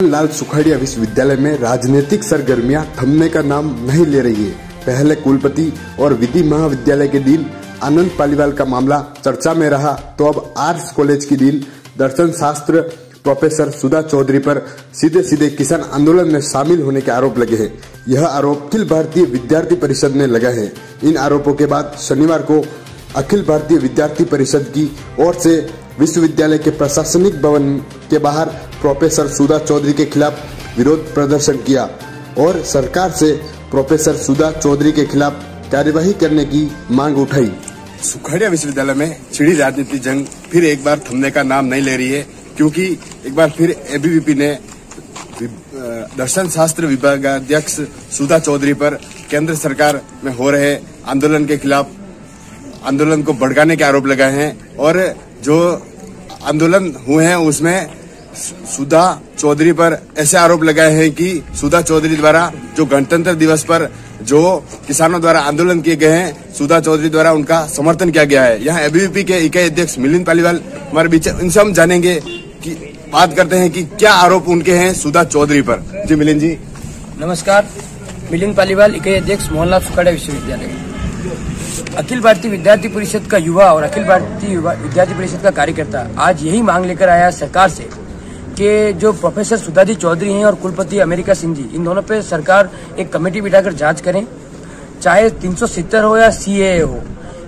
लाल सुखाड़िया विश्वविद्यालय में राजनीतिक सरगर्मियां थमने का नाम नहीं ले रही है। पहले कुलपति और विधि महाविद्यालय के डीन आनंद पालीवाल का मामला चर्चा में रहा, तो अब आर्ट्स कॉलेज की डीन दर्शन शास्त्र प्रोफेसर सुधा चौधरी पर सीधे सीधे किसान आंदोलन में शामिल होने के आरोप लगे हैं। यह आरोप अखिल भारतीय विद्यार्थी परिषद ने लगाए हैं। इन आरोपों के बाद शनिवार को अखिल भारतीय विद्यार्थी परिषद की ओर से विश्वविद्यालय के प्रशासनिक भवन के बाहर प्रोफेसर सुधा चौधरी के खिलाफ विरोध प्रदर्शन किया और सरकार से प्रोफेसर सुधा चौधरी के खिलाफ कार्यवाही करने की मांग उठाई। सुखाड़िया विश्वविद्यालय में छिड़ी राजनीतिक जंग फिर एक बार थमने का नाम नहीं ले रही है, क्योंकि एक बार फिर एबीवीपी ने दर्शन शास्त्र विभागाध्यक्ष सुधा चौधरी पर केंद्र सरकार में हो रहे आंदोलन के खिलाफ आंदोलन को भड़काने के आरोप लगाए हैं और जो आंदोलन हुए हैं उसमें सुधा चौधरी पर ऐसे आरोप लगाए हैं कि सुधा चौधरी द्वारा जो गणतंत्र दिवस पर जो किसानों द्वारा आंदोलन किए गए हैं, सुधा चौधरी द्वारा उनका समर्थन किया गया है। यहाँ एबीवीपी के इकाई अध्यक्ष मिलिंद पालीवाल हमारे बीच, इनसे हम जानेंगे कि बात करते हैं कि क्या आरोप उनके हैं सुधा चौधरी पर। जी मिलिंद जी नमस्कार। मिलिंद पालीवाल, इकाई अध्यक्ष मोहनलाल सुखाड़िया विश्वविद्यालय। अखिल भारतीय विद्यार्थी परिषद का युवा और अखिल भारतीय विद्यार्थी परिषद का कार्यकर्ता आज यही मांग लेकर आया सरकार से कि जो प्रोफेसर सुधा जी चौधरी हैं और कुलपति अमेरिका सिंह जी, इन दोनों पे सरकार एक कमेटी बिठाकर जांच करें, चाहे 370 हो या सीएए हो।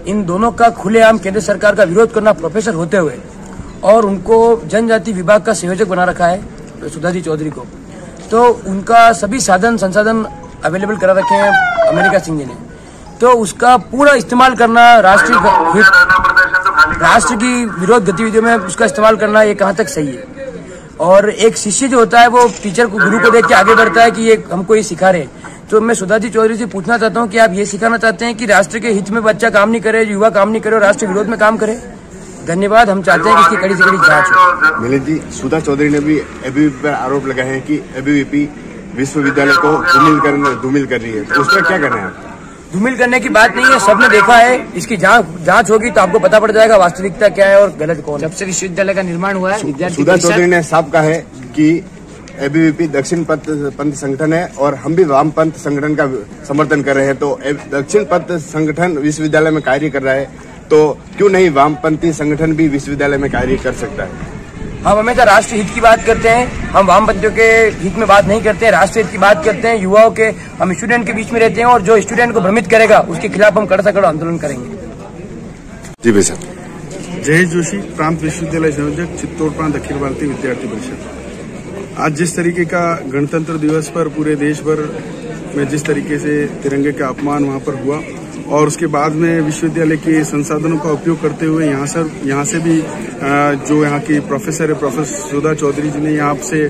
इन दोनों का खुलेआम केंद्र सरकार का विरोध करना प्रोफेसर होते हुए और उनको जनजाति विभाग का संयोजक बना रखा है सुधा जी चौधरी को, तो उनका सभी साधन संसाधन अवेलेबल करा रखे हैं अमेरिका सिंह जी ने, तो उसका पूरा इस्तेमाल करना राष्ट्र की विरोध गतिविधियों में उसका इस्तेमाल करना ये कहाँ तक सही है। और एक शिष्य जो होता है वो टीचर को, गुरु को देख के आगे बढ़ता है कि ये हमको ये सिखा रहे। तो मैं सुधा जी चौधरी से पूछना चाहता हूँ कि आप ये सिखाना चाहते हैं कि राष्ट्र के हित में बच्चा काम नहीं करे, युवा काम नहीं करे और राष्ट्र विरोध में काम करे? धन्यवाद। हम चाहते हैं कि इसकी कड़ी से कड़ी जांच हो। मिलिंद जी, सुधा चौधरी ने भी एबीवीपी पर आरोप लगाए हैं कि एबीवीपी विश्वविद्यालय को धूमिल कर रही है, तो उस पर क्या कहना है? धूमिल करने की बात नहीं है, सबने देखा है। इसकी जांच होगी तो आपको पता पड़ जाएगा वास्तविकता क्या है और गलत कौन है। जब से विश्वविद्यालय का निर्माण हुआ है, सुधा चौधरी ने साफ कहा है कि एबीवीपी दक्षिण पंथ संगठन है और हम भी वामपंथ संगठन का समर्थन कर रहे हैं। तो दक्षिण पंथ संगठन विश्वविद्यालय में कार्य कर रहा है, तो क्यों नहीं वामपंथी संगठन भी विश्वविद्यालय में कार्य कर सकता है? हम हमेशा राष्ट्र हित की बात करते हैं, हम वामपंथियों के हित में बात नहीं करते हैं, राष्ट्र हित की बात करते हैं। युवाओं के, हम स्टूडेंट के बीच में रहते हैं और जो स्टूडेंट को भ्रमित करेगा उसके खिलाफ हम कड़ा से कड़ा आंदोलन करेंगे। जी भाई साहब। जयेश जोशी, प्रांत विश्वविद्यालय संयोजक, चित्तौड़ प्रांत अखिल भारतीय विद्यार्थी परिषद। आज जिस तरीके का गणतंत्र दिवस पर पूरे देश भर में जिस तरीके से तिरंगे का अपमान वहां पर हुआ और उसके बाद में विश्वविद्यालय के संसाधनों का उपयोग करते हुए यहाँ से भी जो यहाँ की प्रोफेसर है, प्रोफेसर सुधा चौधरी जी ने यहाँ से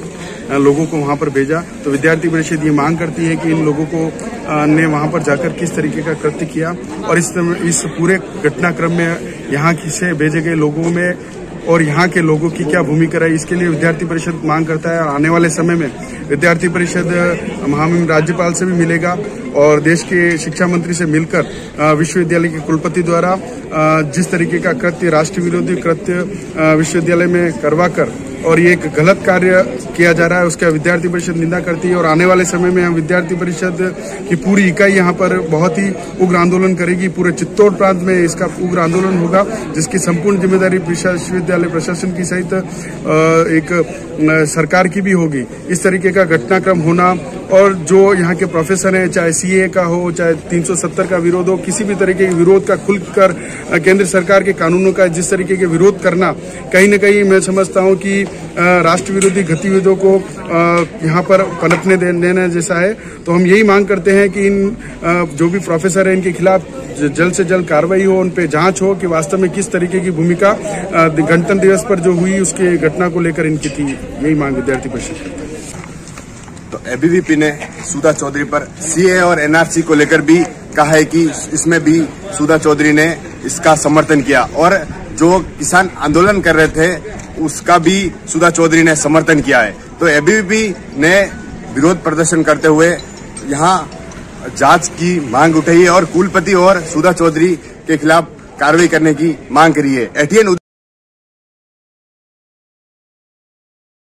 लोगों को वहाँ पर भेजा, तो विद्यार्थी परिषद ये मांग करती है कि इन लोगों को ने वहाँ पर जाकर किस तरीके का कृत्य किया और इस पूरे घटनाक्रम में यहाँ से भेजे गए लोगों में और यहाँ के लोगों की क्या भूमिका रही, इसके लिए विद्यार्थी परिषद मांग करता है। आने वाले समय में विद्यार्थी परिषद महामहिम राज्यपाल से भी मिलेगा और देश के शिक्षा मंत्री से मिलकर विश्वविद्यालय के कुलपति द्वारा जिस तरीके का कृत्य, राष्ट्र विरोधी कृत्य विश्वविद्यालय में करवाकर और ये एक गलत कार्य किया जा रहा है, उसका विद्यार्थी परिषद निंदा करती है। और आने वाले समय में हम विद्यार्थी परिषद की पूरी इकाई यहाँ पर बहुत ही उग्र आंदोलन करेगी। पूरे चित्तौड़ प्रांत में इसका उग्र आंदोलन होगा, जिसकी संपूर्ण जिम्मेदारी विश्वविद्यालय प्रशासन की सहित एक सरकार की भी होगी। इस तरीके का घटनाक्रम होना और जो यहाँ के प्रोफेसर हैं, चाहे सीए का हो, चाहे 370 का विरोध हो, किसी भी तरीके के विरोध का खुलकर केंद्र सरकार के कानूनों का जिस तरीके के विरोध करना, कहीं न कहीं मैं समझता हूँ कि राष्ट्र विरोधी गतिविधियों को यहाँ पर पनपने देने जैसा है। तो हम यही मांग करते हैं कि इन जो भी प्रोफेसर हैं इनके खिलाफ जल्द से जल्द कार्रवाई हो, उन पे जांच हो कि वास्तव में किस तरीके की भूमिका गणतंत्र दिवस पर जो हुई उसके घटना को लेकर इनकी थी। यही मांग विद्यार्थी परिषद करती है। तो एबीवीपी ने सुधा चौधरी पर सीए और एनआरसी को लेकर भी कहा है कि इसमें भी सुधा चौधरी ने इसका समर्थन किया और जो किसान आंदोलन कर रहे थे उसका भी सुधा चौधरी ने समर्थन किया है। तो एबीवीपी ने विरोध प्रदर्शन करते हुए यहाँ जांच की मांग उठाई है और कुलपति और सुधा चौधरी के खिलाफ कार्रवाई करने की मांग करी है। एटीएन